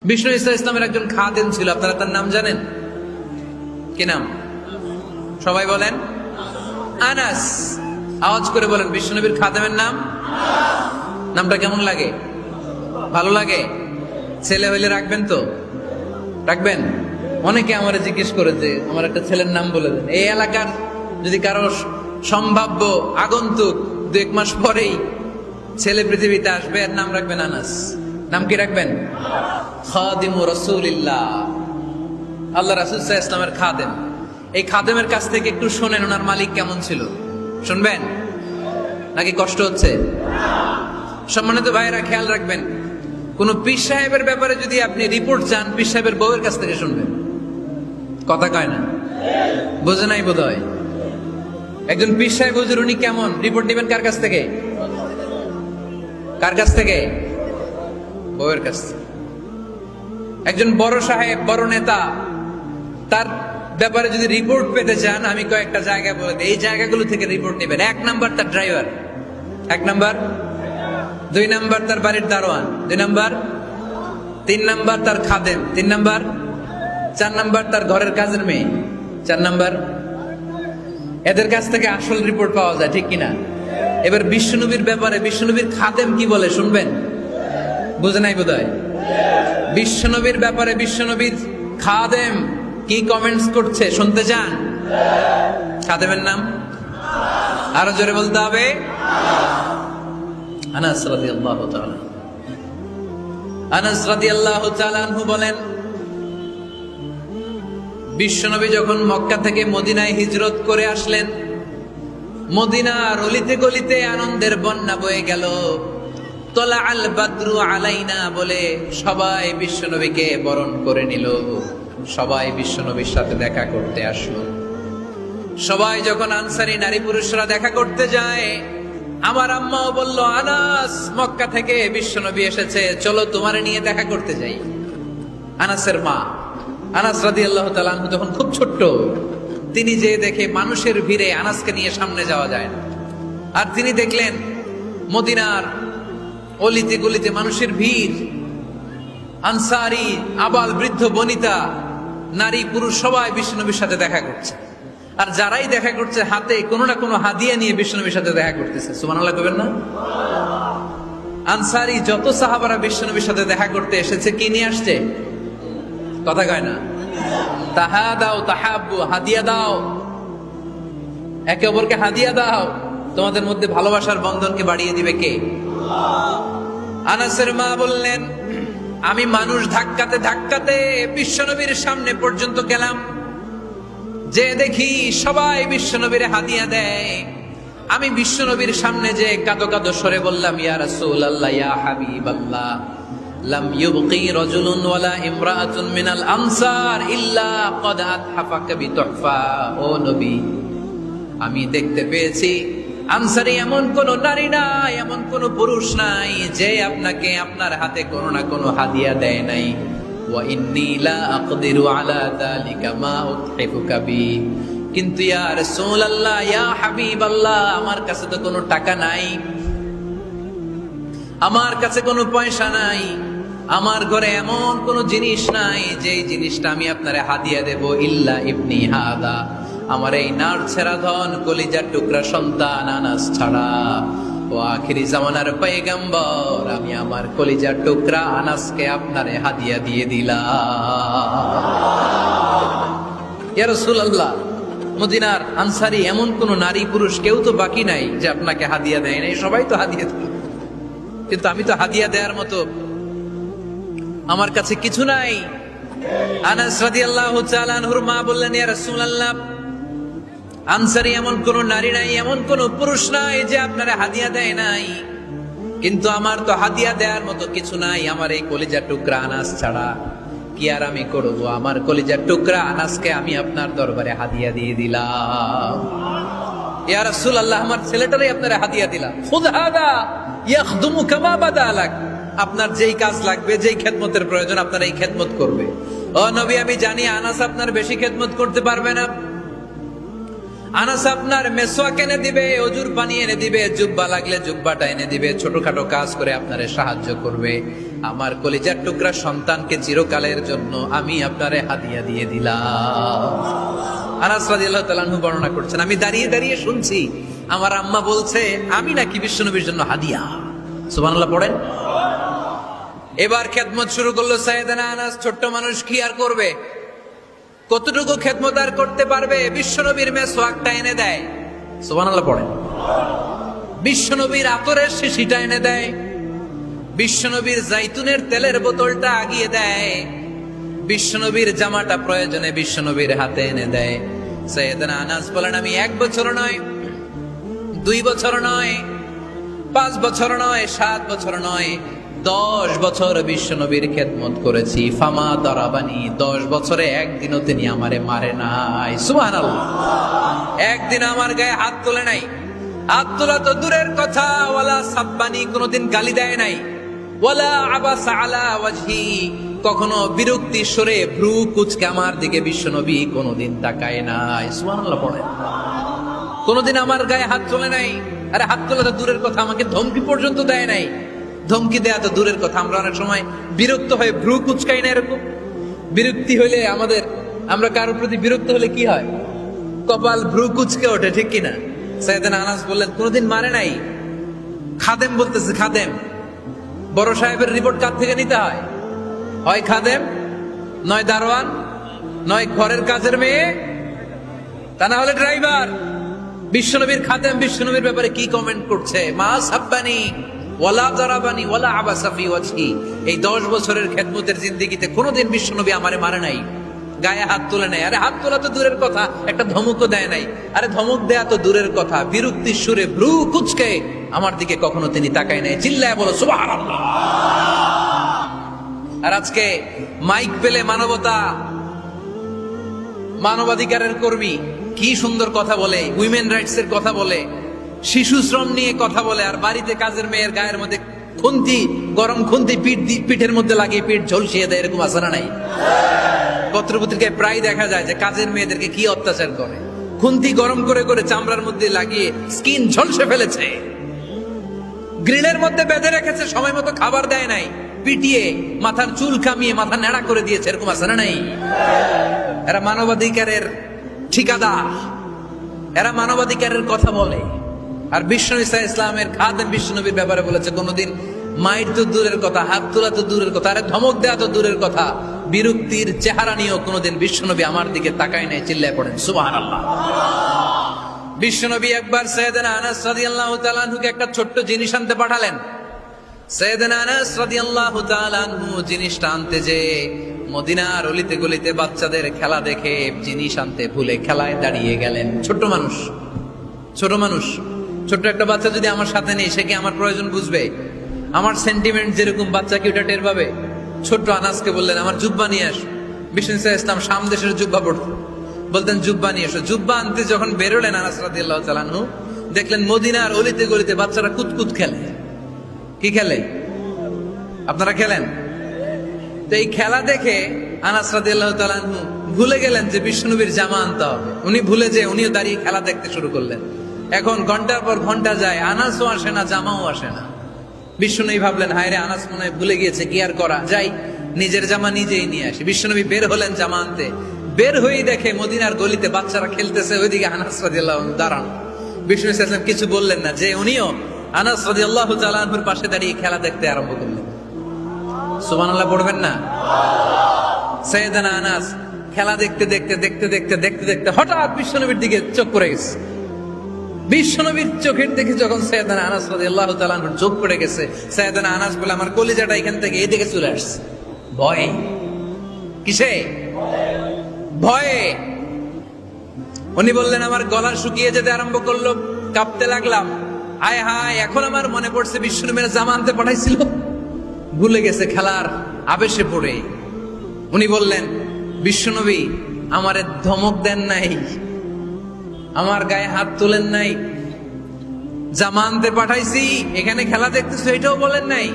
বিষ্ণু ঈসা ইসলামের একজন খাদেম ছিল, আপনারা তার নাম জানেন? কি নাম? সবাই বলেন আনাস। আওয়াজ করে বলেন, বিশ্বনবীর খাদেমের নাম? নামটা কেমন লাগে? ভালো লাগে? ছেলে হইলে রাখবেন তো? রাখবেন? অনেকে আমার জিজ্ঞেস করে যে আমার একটা ছেলের নাম বলে দেন। এই এলাকার যদি কারো সম্ভাব্য আগন্তুক 2-1 মাস পরেই ছেলে পৃথিবীতে আসবে, এর নাম রাখবেন আনাস। নাম কি রাখবেন? খাদিমু রাসূলিল্লাহ, আল্লাহ রাসূল সাল্লাল্লাহু আলাইহি ওয়াসাল্লামের খাদেম। এই খাদেমের কাছ থেকে একটু শোনেন ওনার মালিক কেমন ছিল। শুনবেন নাকি কষ্ট হচ্ছে? সম্মানিত ভাইরা, খেয়াল রাখবেন, কোন পীর সাহেবের ব্যাপারে যদি আপনি রিপোর্ট চান, পীর সাহেবের বউয়ের কাছ থেকে শুনবেন। কথা কয় না? বোঝে নাই বোধ হয়। একজন পীর সাহেব হুজুর উনি কেমন, রিপোর্ট নেবেন কার কাছ থেকে? কার কাছ থেকে? বউয়ের কাছ থেকে। একজন বড় সাহেব, বড় নেতা, তার ব্যাপারে যদি রিপোর্ট পেতে চান, আমি কয়েকটা জায়গা বলে দিই, এই জায়গাগুলো থেকে রিপোর্ট নেবেন। 1 নাম্বার তার ড্রাইভার, 1 নাম্বার। 2 নাম্বার তার বাড়ির দারোয়ান, 2 নাম্বার। 3 নাম্বার তার খাদেম, 3 নাম্বার। 4 নাম্বার তার ঘরের কাজের মেয়ে, 4 নাম্বার। এদের কাছ থেকে আসল রিপোর্ট পাওয়া যায়, ঠিক কিনা? এবার বিশ্বনবীর ব্যাপারে বিশ্বনবীর খাদেম কি বলে শুনবেন? বুঝে নাই বোধ হয়। বিশ্বনবীর ব্যাপারে বিশ্বনবীর খাদেম কি কমেন্টস করছে শুনতে চান? খাদেমের নাম আরো জোরে বলতে হবে। আনাস রাদিয়াল্লাহু তাআলা, আনাস রাদিয়াল্লাহু তাআলা আনহু বলেন, বিশ্বনবী যখন মক্কা থেকে মদিনায় হিজরত করে আসলেন, মদিনার অলিতে গলিতে আনন্দের বন্যা বয়ে গেল। তলা আল বাদরু আলাইনা বলে সবাই বিশ্বনবীকে বরণ করে নিল, সবাই বিশ্বনবীর সাথে দেখা করতে আসলো। সবাই যখন আনসারী নারী পুরুষরা দেখা করতে যায়, আমার আম্মাও বলল, আনাস, মক্কা থেকে বিশ্বনবী এসেছে, চলো তোমারে নিয়ে দেখা করতে যাই। আনাসের মা আনাস রাদিয়াল্লাহু তাআলা আনহু তখন খুব ছোট্ট, তিনি যে দেখে মানুষের ভিড়ে আনাসকে নিয়ে সামনে যাওয়া যায় না। আর তিনি দেখলেন মদিনার অলিতে গলিতে মানুষের ভিড়, আনসারী, আবাল বৃদ্ধ বনিতা, নারী পুরুষ সবাই বিশ্বনবীর সাথে দেখা করছে। আর যারাই দেখা করছে হাতে কোনো না কোনো হাদিয়া নিয়ে বিশ্বনবীর সাথে দেখা করতেছে। সুবহানাল্লাহ কইবেন না? আনসারী যত সাহাবারা বিশ্বনবীর সাথে দেখা করতে এসেছে, কি নিয়ে আসছে? কথা কয় না? তাহাদাও তাহাব্বু, হাদিয়া দাও, একে অপরকে হাদিয়া দাও। তোমাদের মধ্যে ভালোবাসার বন্ধনকে বাড়িয়ে দিবে কে? আনাসের মা বললেন, আমি মানুষ ধাক্কাতে ধাক্কাতে বিশ্বনবীর সামনে পর্যন্ত গেলাম, যে দেখি সবাই বিশ্বনবীর হাদিয়া দেয়। আমি বিশ্বনবীর সামনে যে কাঁদো কাঁদো স্বরে বললাম, ইয়া রাসূলুল্লাহ, ইয়া হাবিবাল্লাহ, লাম ইউবকি রাজুলুন ওয়ালা ইমরাআতুন মিনাল আনসার ইল্লা ক্বাদ আতহাফাকা বিতুহফা। ও নবী, আমি দেখতে পেয়েছি আনসারী এমন কোন নারী নাই, এমন কোন পুরুষ নাই যে আপনাকে আপনার হাতে কোনো না কোনো হাদিয়া দেয় নাই। ওয়া ইন্নী লা আকদিরু আলা যালিকা মা উতহিফুকা বি। কিন্তু ইয়া রাসূলুল্লাহ, ইয়া হাবিবাল্লাহ, আমার কাছে তো কোনো টাকা নাই, আমার কাছে কোনো পয়সা নাই, আমার ঘরে এমন কোনো জিনিস নাই যেই জিনিসটা আমি আপনারে হাদিয়া দেব, ইল্লা ইবনি হাদা, আমার এই নার ছেড়া ধন কলিজার টুকরা সন্তান আনাস ছাড়া। ও আখিরি জামানার পয়গম্বর, আমি আমার কলিজার টুকরা আনাসকে আপনারে হাদিয়া দিয়ে দিলাম। ইয়া রাসূলুল্লাহ, মদিনার আনসারী এমন কোন নারী পুরুষ কেউ তো বাকি নাই যে আপনাকে হাদিয়া দেয় নাই, সবাই তো হাদিয়া দিল, কিন্তু আমি তো হাদিয়া দেওয়ার মতো আমার কাছে কিছু নাই। আনাস রাদিয়াল্লাহু তাআলা আনহুর মা বললেন, ইয়া রাসূলুল্লাহ, আনসারী এমন কোন নারী নাই, এমন কোন পুরুষ নাই যে আপনারা হাদিয়া দেয় নাই, কিন্তু আমার তো হাদিয়া দেওয়ার মতো কিছু নাই আমার এই কলিজার টুকরা আনাস ছাড়া। কি আর আমি করবো, আমার কলিজার টুকরা আনাসকে আমি আপনার দরবারে হাদিয়া দিয়ে দিলাম। ইয়া রাসূলুল্লাহ, আমার ছেলেটারই আপনারা হাদিয়া দিলাম। খুদ হাদা ইয়াখদুমু কামা বাদা লাক, আপনার যেই কাজ লাগবে, যেই খেদমতের প্রয়োজন আপনার এই খেদমত করবে। ও নবী, আমি জানি আনাস আপনার বেশি খেদমত করতে পারবে না, আনাস আপনার মেসওয়াক এনে দিবে, অজুর পানি এনে দিবে, জুব্বা লাগলে জুব্বাটা এনে দিবে, ছোটখাটো কাজ করে আপনারে সাহায্য করবে। আমার কলিজার টুকরা সন্তানকে চিরকালের জন্য আমি আপনারে হাদিয়া দিয়ে দিলাম। আনাস রাদিয়াল্লাহু তাআলা আনহু বর্ণনা করছেন, আমি দাঁড়িয়ে দাঁড়িয়ে শুনছি আমার আম্মা বলছে আমি নাকি বিশ্বনবীর জন্য হাদিয়া। সুবহানাল্লাহ পড়েন। এবার খেদমত শুরু করলো সাইয়েদনা আনাস। ছোট্ট মানুষ কি আর করবে, কতটুকু খেদমত আর করতে পারবে? বিশ্বনবীর মেসওয়াকটা এনে দেয়। সুবহানাল্লাহ পড়েন। বিশ্বনবীর আতরের শিশিটা এনে দেয়, বিশ্বনবীর জাইতুনের তেলের বোতলটা আগিয়ে দেয়, বিশ্বনবীর জামাটা প্রয়োজনে বিশ্বনবীর হাতে এনে দেয়। সাইয়েদনা আনাস বলেন, আমি 1 বছর নয়, 2 বছর নয়, 5 বছর নয়, 7 বছর নয়, 10 বছর বিশ্বনবীর খেদমত করেছি। ফামা দারাবানি, 10 বছরে একদিনও তিনি আমারে মারে নাই। সুবহানাল্লাহ। একদিন আমার গায়ে হাত তোলে নাই। হাত তোলা তো দূরের কথা, ওয়ালা সাব্বানি, কোনদিন গালি দেয় নাই। ওয়ালা আবাসা আলা ওয়াজহি, কখনো বিরক্তি সরে ভ্রু কুচকে আমার দিকে বিশ্বনবী কোনদিন তাকায় নাই। সুবহানাল্লাহ পড়ে। কোনদিন আমার গায়ে হাত তোলে নাই। আরে হাত তোলা তো দূরের কথা, আমাকে ধমকি পর্যন্ত দেয় নাই। ধমকি দেয়া তো দূরের কথা, আমরা অনেক সময় বিরক্ত হয়ে ভ্রু কুচকাই না। এরকম বিরক্তি হইলে আমরা কারোর প্রতি বিরক্ত হলে কি হয়? কপাল ভ্রু কুচকে ওঠে, ঠিক কিনা? সাইয়েদনা আনাস বললেন, কোনদিন মারে নাই। খাদেম বলতেছে, খাদেম, বড় সাহেবের রিপোর্ট কার থেকে নিতে হয়? হয় খাদেম, নয় দারোয়ান, নয় ঘরের কাজের মেয়ে, তা না হলে ড্রাইভার। বিশ্বনবীর খাদেম বিশ্বনবীর ব্যাপারে কি কমেন্ট করছে? মা সাব্বানি ওয়ালা দারাবানি ওয়ালা আবাসা ফি ওয়াজহি। এই 10 বছরের খেদমতের জিন্দেগিতে কোনোদিন বিশ্বনবী আমারে মারে নাই, গায়ে হাত তোলে নাই। আরে হাত তোলা তো দূরের কথা, একটা ধমকও দেয় নাই। আরে ধমক দেয়া তো দূরের কথা, বিরক্তির সুরে ভ্রু কুচকে আমার দিকে কখনো তিনি তাকায় নাই। চিল্লায় বলো সুবহানাল্লাহ। আর আজকে মাইক পেলে মানবতা, মানবাধিকারের কর্মী কি সুন্দর কথা বলে, উইমেন রাইটস এর কথা বলে, শিশু শ্রম নিয়ে কথা বলে, আর বাড়িতে কাজের মেয়ের গায়ের মধ্যে খুন্তি, গরম খুন্তি পিঠের মধ্যে লাগিয়ে পিঠ ঝলসিয়ে দেয়। এরকম আছে না নাই? পত্রপত্রিকায় প্রায় দেখা যায় যে কাজের মেয়েদেরকে কি অত্যাচার করে। খুন্তি গরম করে করে চামড়ার মধ্যে লাগিয়ে স্কিন ঝলসে ফেলেছে, গ্রিলের মধ্যে বেঁধে রেখেছে, সময় মতো খাবার দেয় নাই, পিটিয়ে মাথার চুল কামিয়ে মাথা নেড়া করে দিয়েছে। এরকম আছে না নাই? এরা মানবাধিকারের ঠিকাদার, এরা মানবাধিকারের কথা বলে। আর বিশ্বনবী সাল্লাল্লাহু আলাইহি ইসলামের খাদেম বিশ্বনবীর ব্যাপারে বলেছে, কোনদিন মাইর তো দূরের কথা, হাত তোলা তো দূরের কথা, আরে ধমক দেয়া তো দূরের কথা, বিরক্তির চেহারা নিয়েও কোনদিন বিশ্বনবী আমার দিকে তাকায় নাই। চিল্লায় পড়েন সুবহানাল্লাহ। বিশ্বনবী একবার সাইয়েদনা আনাস রাদিয়াল্লাহু তাআলা আনহুকে একটা ছোট্ট জিনিস আনতে পাঠালেন। সাইয়েদনা আনাস রাদিয়াল্লাহু তাআলা আনহু জিনিসটা আনতে যে মদিনার অলিতে গলিতে বাচ্চাদের খেলা দেখে জিনিস আনতে ভুলে খেলায় দাঁড়িয়ে গেলেন। ছোট মানুষ, ছোট্ট একটা বাচ্চা যদি আমার সাথে নেই, সে কি আমার প্রয়োজন বুঝবে? আমার সেন্টিমেন্ট যেরকম, বাচ্চা কি ওটা টের পাবে? ছোট্ট আনাসকে বললেন, আমার জুব্বা নিয়ে আস। বিষ্ণু ইসলাম শাম দেশের জুব্বা পড়তেন, বলতেন জুব্বা নিয়ে এসো। জুব্বা আনতে যখন বেরোলেন আনাস রাদিয়াল্লাহু তাআলা আনহু, দেখলেন মদিনার অলিতে গলিতে বাচ্চারা কুতকুত খেলে। কি খেলে? আপনারা খেলেন তো? এই খেলা দেখে আনাস রাদিয়াল্লাহু তাআলা আনহু ভুলে গেলেন যে বিশ্বনবীর জামা আনতে হবে। উনি ভুলে যে উনিও দাঁড়িয়ে খেলা দেখতে শুরু করলেন। এখন ঘন্টার পর ঘন্টা যায়, আনাসও আসে না, জামাও আসে না। বিশ্বনবী ভাবলেন, হায় রে, আনাস মনে হয় ভুলে গিয়েছে, কি আর করা, যাই নিজের জামা নিজেই নিয়ে আসি। বিশ্বনবী বের হলেন জামা আনতে। বের হয়েই দেখে মদিনার গলিতে বাচ্চারা খেলতেছে, ওইদিকে আনাস রাদিয়াল্লাহু আনহু দাঁড়ানো। বিষ্ণু ইসলাম কিছু বললেন না, যে উনিও আনাস রাদিয়াল্লাহু তাআলা আনহুর পাশে দাঁড়িয়ে খেলা দেখতে আরম্ভ করলেন। সুবহানাল্লাহ পড়বেন না? সাইয়েদনা আনাস খেলা দেখতে দেখতে দেখতে দেখতে দেখতে দেখতে হঠাৎ বিশ্বনবীর দিকে চোখ পড়ে গেছে। বিশ্বনবীর চোখের দিকে যখন সাইয়েদনা আনাস রাদিয়াল্লাহু তাআলা আনহুর চোখ পড়ে গেছে, সাইয়েদনা আনাস বলে, আমার কলিজাটা এখান থেকে এদিকে চলে আসছে। ভয়ে। কিসে? ভয়ে। উনি বললেন, আমার গলা শুকিয়ে যেতে আরম্ভ করলো, কাঁপতে লাগলাম। হায় হায়, এখন আমার মনে পড়ছে বিশ্বনবীর জামা আনতে পাঠাইছিল, ভুলে গেছে খেলার আবেশে পড়ে। উনি বললেন, বিশ্বনবী আমারে ধমক দেন নাই, আমার গায়ে হাত তোলেন নাই, জামা আনতে পাঠাইছি, এখানে খেলা দেখতেছো এটাও বলেন নাই,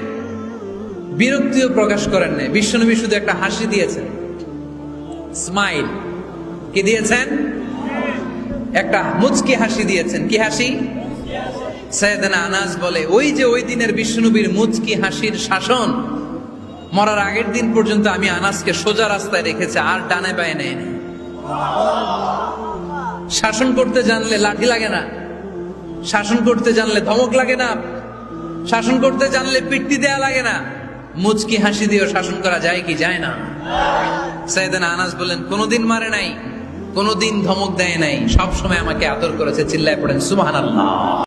বিরক্তিও প্রকাশ করেন নাই। বিশ্বনবী শুধু একটা হাসি দিয়েছেন, স্মাইল। কি দিয়েছেন? একটা মুচকি হাসি দিয়েছেন। কি হাসি? সাইয়েদনা আনাস বলে, ওই যে ওই দিনের বিশ্বনবীর মুচকি হাসির শাসন, মরার আগের দিন পর্যন্ত আমি আনাসকে সোজা রাস্তায় রেখেছি, আর ডানে বায়ে নেই। শাসন করতে জানলে লাঠি লাগে না, শাসন করতে জানলে ধমক লাগে না, শাসন করতে জানলে পিট্টি দেয়া লাগে না। মুচকি হাসি দিয়েও শাসন করা যায় কি যায় না? সাইয়েদনা আনাস বলেন, কোনোদিন মারে নাই, কোনোদিন ধমক দেয় নাই, সব সময় আমাকে আদর করেছে। চিল্লায় পড়েন সুবহানাল্লাহ।